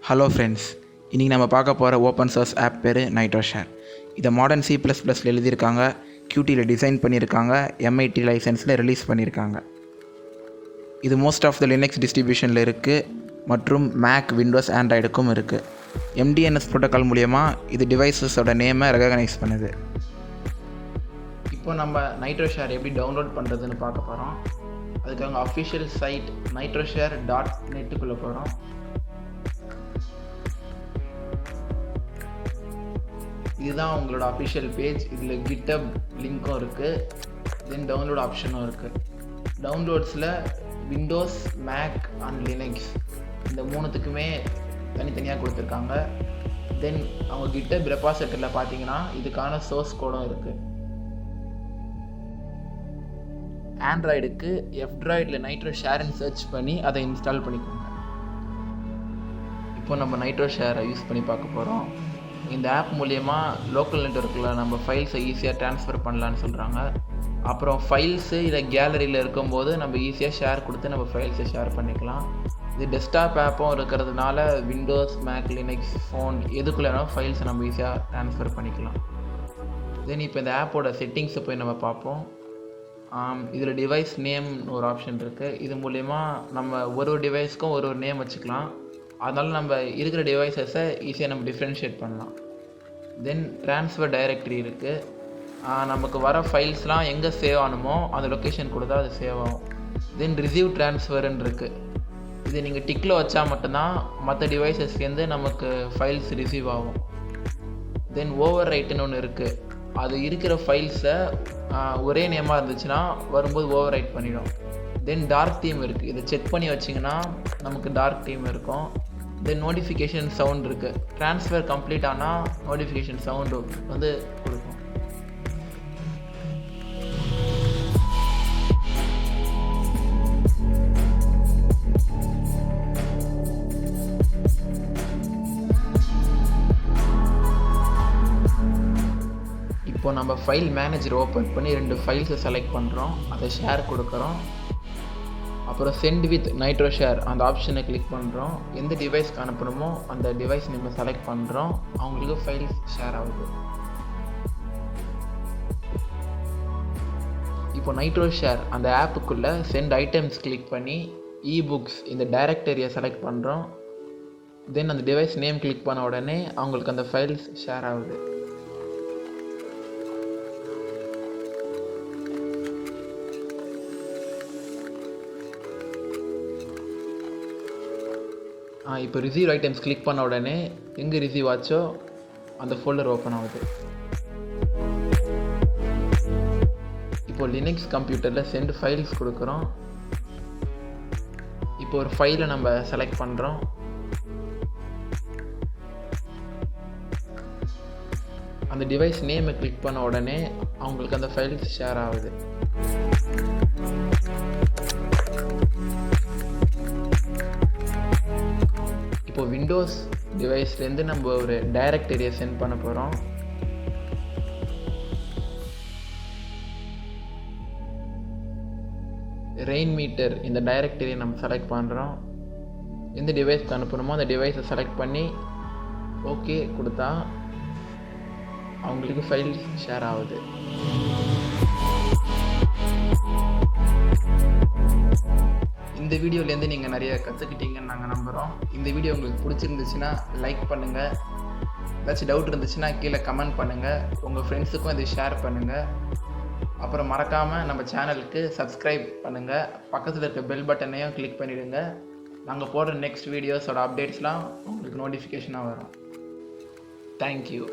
Hello friends, இன்றைக்கி நம்ம பார்க்க போகிற ஓப்பன் சோர்ஸ் ஆப் பேர் நைட்ரோஷேர். இதை மாடர்ன் C++ல் எழுதியிருக்காங்க, Qtயில் டிசைன் பண்ணியிருக்காங்க, MIT லைசன்ஸில் ரிலீஸ் பண்ணியிருக்காங்க. இது மோஸ்ட் ஆஃப் த லினக்ஸ் டிஸ்ட்ரிபியூஷனில் இருக்குது மற்றும் மேக், விண்டோஸ், ஆண்ட்ராய்டுக்கும் இருக்குது. MDNS ப்ரோட்டோக்கால் மூலயமா இது டிவைஸஸோட நேமை ரெகக்னைஸ் பண்ணுது. இப்போ நம்ம நைட்ரோஷேர் எப்படி டவுன்லோட் பண்ணுறதுன்னு பார்க்க போகிறோம். அதுக்காக அஃபிஷியல் சைட் nitroshare.net போகிறோம். இதுதான் உங்களோட அஃபிஷியல் பேஜ். இதில் GitHub லிங்க்கும் இருக்குது, தென் டவுன்லோட் ஆப்ஷனும் இருக்குது. டவுன்லோட்ஸில் விண்டோஸ், மேக் அண்ட் லினக்ஸ் இந்த மூணுத்துக்குமே தனித்தனியாக கொடுத்துருக்காங்க. தென் அவங்க GitHub ரெபாசிட்டரியில் பார்த்தீங்கன்னா இதுக்கான சோர்ஸ் கோடும் இருக்குது. ஆண்ட்ராய்டுக்கு F-Droidல நைட்ரோஷேர்னு சர்ச் பண்ணி அதை இன்ஸ்டால் பண்ணிக்கோங்க. இப்போ நம்ம நைட்ரோஷேரை யூஸ் பண்ணி பார்க்க போகிறோம். இந்த ஆப் மூலயமா லோக்கல் நெட்வொர்க்கில் நம்ம ஃபைல்ஸை ஈஸியாக ட்ரான்ஸ்ஃபர் பண்ணலான்னு சொல்கிறாங்க. அப்புறம் ஃபைல்ஸு இல்லை கேலரியில் இருக்கும்போது நம்ம ஈஸியாக ஷேர் கொடுத்து நம்ம ஃபைல்ஸை ஷேர் பண்ணிக்கலாம். இது டெஸ்க்டாப் ஆப்பும் இருக்கிறதுனால விண்டோஸ், மேக், லினக்ஸ், ஃபோன் எதுக்குள்ளேனாலும் ஃபைல்ஸை நம்ம ஈஸியாக ட்ரான்ஸ்ஃபர் பண்ணிக்கலாம். தென் இப்போ இந்த ஆப்போட செட்டிங்ஸை போய் நம்ம பார்ப்போம். இதில் டிவைஸ் நேம் ஒரு ஆப்ஷன் இருக்குது. இது மூலயமா நம்ம ஒரு டிவைஸ்க்கும் ஒரு நேம் வச்சுக்கலாம். அதனால் நம்ம இருக்கிற டிவைஸஸை ஈஸியாக நம்ம டிஃப்ரென்ஷியேட் பண்ணலாம். தென் ட்ரான்ஸ்ஃபர் டைரக்டரி இருக்குது. நமக்கு வர ஃபைல்ஸ்லாம் எங்கே சேவ் ஆகணுமோ அந்த லொக்கேஷன் கொடுத்தா அது சேவ் ஆகும். தென் ரிசீவ் ட்ரான்ஸ்ஃபர்ன்னு இருக்குது. இது நீங்கள் டிக்கில் வச்சா மட்டும்தான் மற்ற டிவைஸஸ்லேருந்து நமக்கு ஃபைல்ஸ் ரிசீவ் ஆகும். தென் ஓவர் ரைட்டுன்னு ஒன்று இருக்குது. அது இருக்கிற ஃபைல்ஸை ஒரே நேமாக இருந்துச்சுன்னா வரும்போது ஓவர் ரைட் பண்ணிடும். தென் டார்க் தீம் இருக்குது. இதை செக் பண்ணி வச்சிங்கன்னா நமக்கு டார்க் தீம் இருக்கும். தென் நோட்டிஃபிகேஷன் சவுண்ட் இருக்குது. ட்ரான்ஸ்ஃபர் கம்ப்ளீட் ஆனால் நோட்டிஃபிகேஷன் சவுண்டு வந்து கொடுக்கும். இப்போ நம்ம ஃபைல் மேனேஜர் ஓப்பன் பண்ணி 2 ஃபைல்ஸை செலக்ட் பண்ணுறோம், அதை ஷேர் கொடுக்குறோம். அப்புறம் சென்ட் வித் நைட்ரோஷேர் அந்த ஆப்ஷனை கிளிக் பண்ணுறோம். எந்த டிவைஸ்க்கு அனுப்பணுமோ அந்த டிவைஸ் நம்ம செலக்ட் பண்ணுறோம், அவங்களுக்கு ஃபைல்ஸ் ஷேர் ஆகுது. இப்போ நைட்ரோஷேர் அந்த ஆப்புக்குள்ளே சென்ட் ஐட்டம்ஸ் கிளிக் பண்ணி இபுக்ஸ் இந்த டைரக்டரியை செலக்ட் பண்ணுறோம். தென் அந்த டிவைஸ் நேம் கிளிக் பண்ண உடனே அவங்களுக்கு அந்த ஃபைல்ஸ் ஷேர் ஆகுது. இப்போ ரிசீவ் ஐட்டம்ஸ் கிளிக் பண்ண உடனே எங்கே ரிசீவ் ஆச்சோ அந்த ஃபோல்டர் ஓப்பன் ஆகுது. இப்போ லினக்ஸ் கம்ப்யூட்டரில் சென்ட் ஃபைல்ஸ் கொடுக்குறோம். இப்போ ஒரு ஃபைலை நம்ம செலக்ட் பண்ணுறோம். அந்த டிவைஸ் நேமை கிளிக் பண்ண உடனே அவங்களுக்கு அந்த ஃபைல்ஸ் ஷேர் ஆகுது. இப்போ விண்டோஸ் டிவைஸ்லேருந்து நம்ம ஒரு டைரக்டரியை சென்ட் பண்ண போகிறோம். ரெயின் மீட்டர் இந்த டைரக்டரியை நம்ம செலக்ட் பண்ணுறோம். எந்த டிவைஸ்க்கு அனுப்பணுமோ அந்த டிவைஸை செலக்ட் பண்ணி ஓகே கொடுத்தா அவங்களுக்கு ஃபைல் ஷேர் ஆகுது. இந்த வீடியோலேருந்து நீங்கள் நிறைய கற்றுக்கிட்டீங்கன்னு நாங்கள் நம்புகிறோம். இந்த வீடியோ உங்களுக்கு பிடிச்சிருந்துச்சுன்னா லைக் பண்ணுங்கள். ஏதாச்சும் டவுட் இருந்துச்சுன்னா கீழே கமெண்ட் பண்ணுங்கள். உங்கள் ஃப்ரெண்ட்ஸுக்கும் இதை ஷேர் பண்ணுங்கள். அப்புறம் மறக்காமல் நம்ம சேனலுக்கு சப்ஸ்கிரைப் பண்ணுங்கள். பக்கத்தில் இருக்க பெல் பட்டனையும் கிளிக் பண்ணிவிடுங்க. நாங்கள் போடுற நெக்ஸ்ட் வீடியோஸோட அப்டேட்ஸ்லாம் உங்களுக்கு நோட்டிஃபிகேஷனாக வரும். தேங்க்யூ.